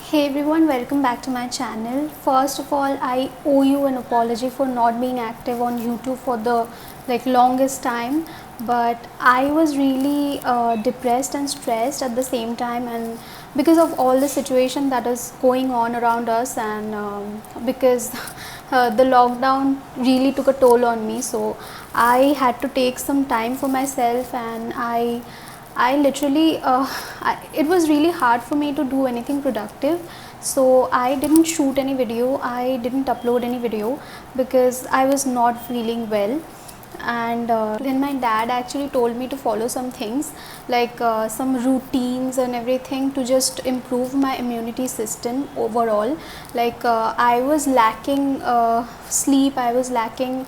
Hey everyone, welcome back to my channel. First of all, I owe you an apology for not being active on YouTube for the longest time, but I was really depressed and stressed at the same time, and because of all the situation that is going on around us, and because the lockdown really took a toll on me, so I had to take some time for myself, and I literally, it was really hard for me to do anything productive. So I didn't shoot any video, I didn't upload any video because I was not feeling well. And then my dad actually told me to follow some things some routines and everything to just improve my immunity system overall. I was lacking sleep, I was lacking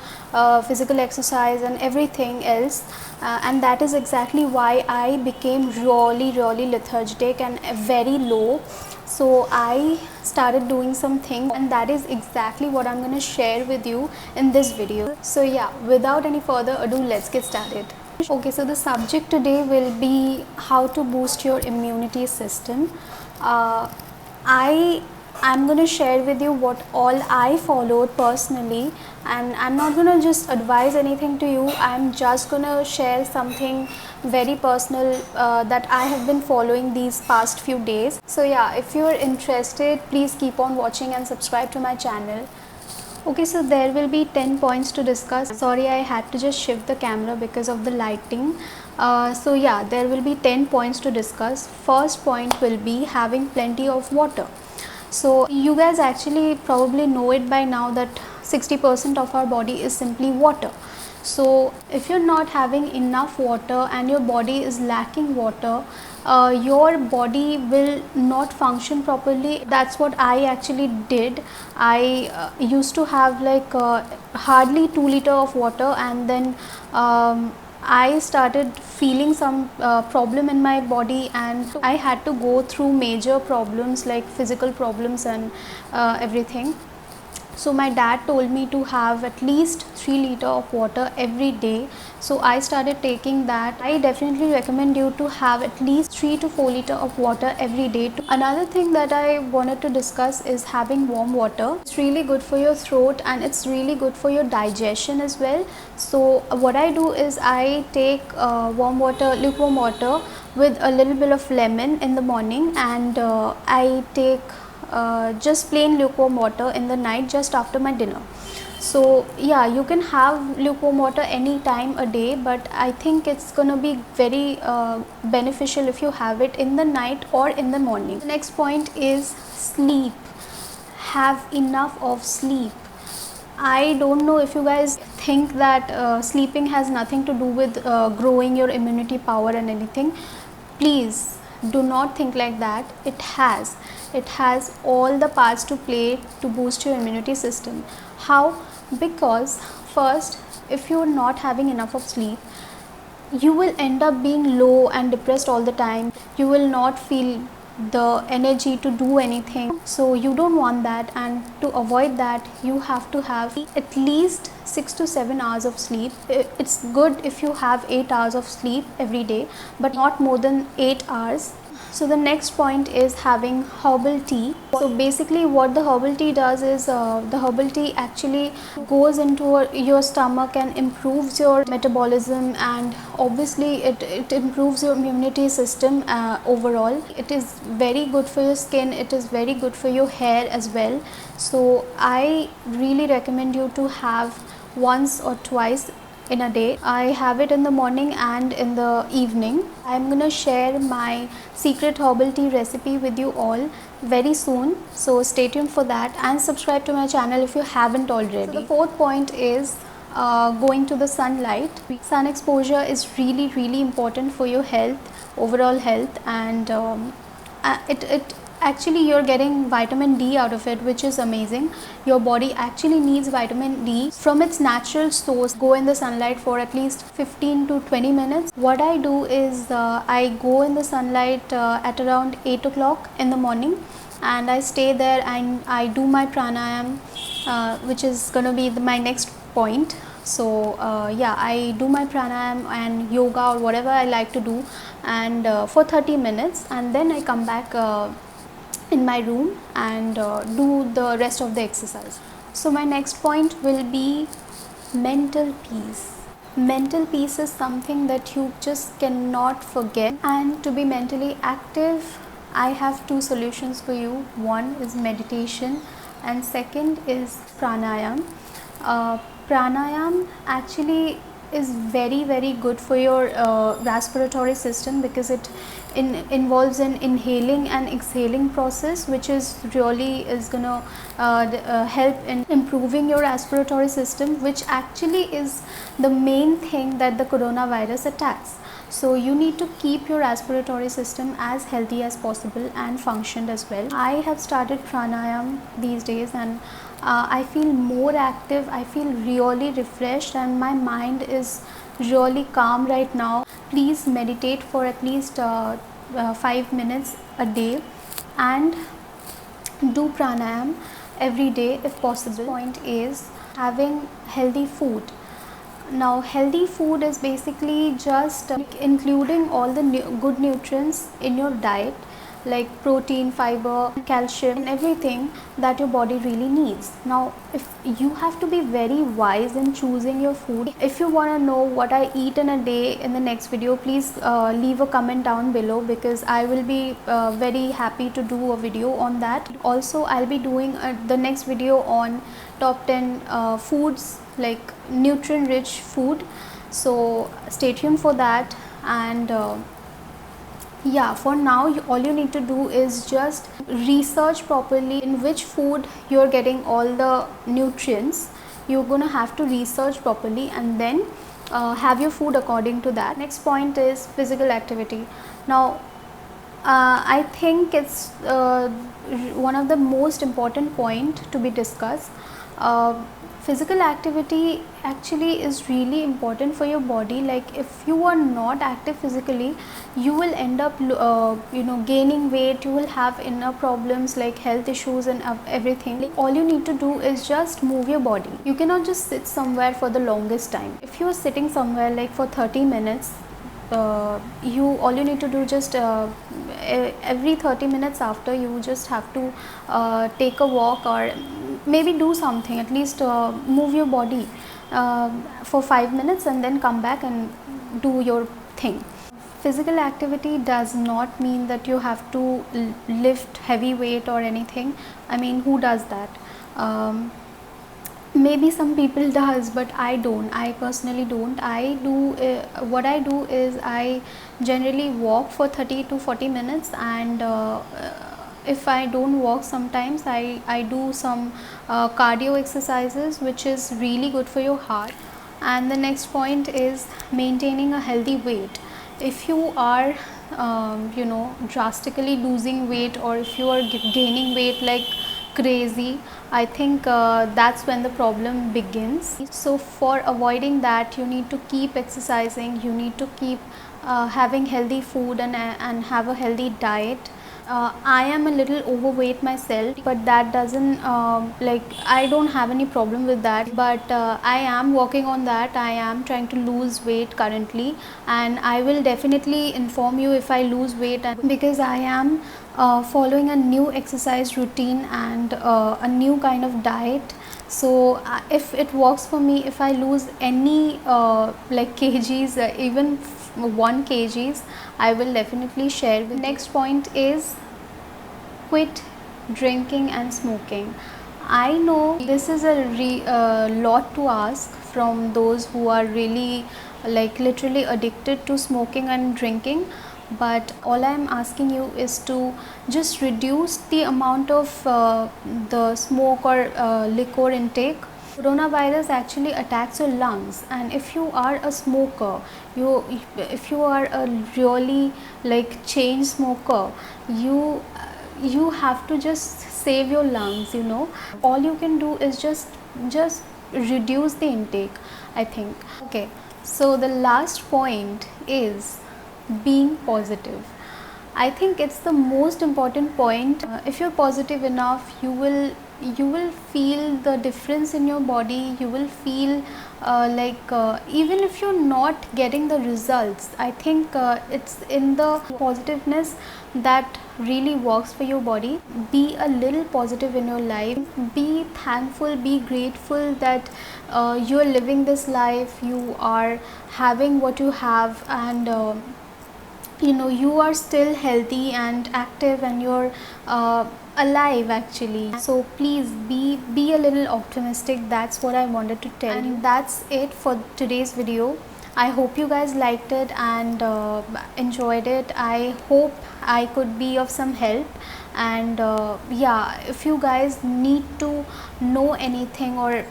physical exercise and everything else, and that is exactly why I became really lethargic and very low. So I started doing something, and that is exactly what I'm going to share with you in this video. So yeah, without any further ado, let's get started. Okay, so the subject today will be how to boost your immunity system. I'm going to share with you what all I followed personally, and I'm not going to just advise anything to you. I'm just going to share something very personal that I have been following these past few days. So yeah, if you're interested, please keep on watching and subscribe to my channel. Okay, so there will be 10 points to discuss. Sorry, I had to just shift the camera because of the lighting. So yeah, there will be 10 points to discuss. First point will be having plenty of water. So you guys actually probably know it by now that 60% of our body is simply water. So if you're not having enough water and your body is lacking water, your body will not function properly. That's what I actually did. I used to have hardly 2 liter of water, and then I started feeling some problem in my body, and I had to go through major problems like physical problems and everything. So my dad told me to have at least 3 liter of water every day. So I started taking that. I definitely recommend you to have at least 3 to 4 liter of water every day. Another thing that I wanted to discuss is having warm water. It's really good for your throat and it's really good for your digestion as well. So what I do is I take warm water, lukewarm water with a little bit of lemon in the morning, and I take just plain lukewarm water in the night just after my dinner. So yeah, you can have lukewarm water any time a day, but I think it's gonna be very beneficial if you have it in the night or in the morning. The next point is sleep. Have enough of sleep. I don't know if you guys think that sleeping has nothing to do with growing your immunity power and anything. Please do not think like that. It has all the parts to play to boost your immunity system. How? Because first, if you're not having enough of sleep, you will end up being low and depressed all the time. You will not feel the energy to do anything, so you don't want that, and to avoid that you have to have at least 6 to 7 hours of sleep. It's good if you have 8 hours of sleep every day, but not more than 8 hours. So the next point is having herbal tea. So basically what the herbal tea does is the herbal tea actually goes into your stomach and improves your metabolism, and obviously it improves your immunity system overall. It is very good for your skin, it is very good for your hair as well. So I really recommend you to have once or twice in a day. I have it in the morning and in the evening. I'm gonna share my secret herbal tea recipe with you all very soon, so stay tuned for that and subscribe to my channel if you haven't already. So the fourth point is going to the sunlight. Sun exposure is really important for your health, overall health, and it actually you're getting vitamin D out of it, which is amazing. Your body actually needs vitamin D from its natural source. Go in the sunlight for at least 15 to 20 minutes. What I do is I go in the sunlight at around 8 o'clock in the morning, and I stay there and I do my pranayam, which is gonna be my next point. So yeah, I do my pranayam and yoga or whatever I like to do, and for 30 minutes, and then I come back in my room and do the rest of the exercise. So my next point will be mental peace. Mental peace is something that you just cannot forget, and to be mentally active, I have two solutions for you. One is meditation and second is pranayam. Pranayam actually is very good for your respiratory system, because it involves an inhaling and exhaling process, which is really is gonna help in improving your respiratory system, which actually is the main thing that the coronavirus attacks. So you need to keep your respiratory system as healthy as possible and functioned as well. I have started pranayam these days, and I feel more active, I feel really refreshed, and my mind is really calm right now. Please meditate for at least 5 minutes a day and do pranayam every day if possible. Point is having healthy food. Now healthy food is basically just including all the good nutrients in your diet, like protein, fiber, calcium, and everything that your body really needs. Now if you have to be very wise in choosing your food. If you want to know what I eat in a day in the next video, please leave a comment down below, because I will be very happy to do a video on that. Also I'll be doing the next video on top 10 foods, like nutrient rich food, so stay tuned for that. And yeah, for now all you need to do is just research properly in which food you're getting all the nutrients. You're gonna have to research properly and then have your food according to that. Next point is physical activity. Now I think it's one of the most important point to be discussed. Physical activity actually is really important for your body. Like if you are not active physically, you will end up gaining weight, you will have inner problems like health issues and everything. Like, all you need to do is just move your body. You cannot just sit somewhere for the longest time. If you are sitting somewhere like for 30 minutes, all you need to do, just every 30 minutes after, you just have to take a walk or maybe do something, at least move your body for 5 minutes and then come back and do your thing. Physical activity does not mean that you have to lift heavy weight or anything. I mean, who does that? Maybe some people does, but I don't. I personally don't. I do what I do is I generally walk for 30 to 40 minutes, and if I don't walk, sometimes I do some cardio exercises, which is really good for your heart. And the next point is maintaining a healthy weight. If you are drastically losing weight, or if you are gaining weight like crazy, I think that's when the problem begins. So for avoiding that, you need to keep exercising, you need to keep having healthy food and have a healthy diet. I am a little overweight myself, but that doesn't I don't have any problem with that, but I am working on that. I am trying to lose weight currently, and I will definitely inform you if I lose weight, because I am following a new exercise routine and a new kind of diet. So if it works for me, if I lose any kgs, even 1 kgs, I will definitely share with you. Next point is quit drinking and smoking. I know this is a lot to ask from those who are really literally addicted to smoking and drinking, but all I am asking you is to just reduce the amount of the smoke or liquor intake. Coronavirus actually attacks your lungs, and if you are a smoker, if you are a really chain smoker, you have to just save your lungs. All you can do is just reduce the intake, I think. Okay, so the last point is being positive. I think it's the most important point. If you're positive enough, you will feel the difference in your body. You will feel even if you're not getting the results, I think it's in the positiveness that really works for your body. Be a little positive in your life, be thankful, be grateful that you're living this life, you are having what you have, and you know, you are still healthy and active, and you're alive actually. So please be a little optimistic. That's what I wanted to tell you. And that's it for today's video. I hope you guys liked it and enjoyed it. I hope I could be of some help. And yeah, if you guys need to know anything or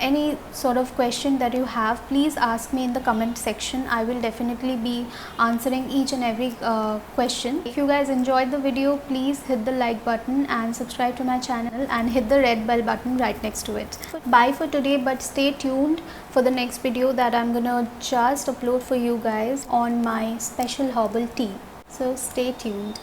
any sort of question that you have, please ask me in the comment section. I will definitely be answering each and every question. If you guys enjoyed the video, please hit the like button and subscribe to my channel and hit the red bell button right next to it. Bye for today, but stay tuned for the next video that I'm gonna just upload for you guys on my special herbal tea. So stay tuned.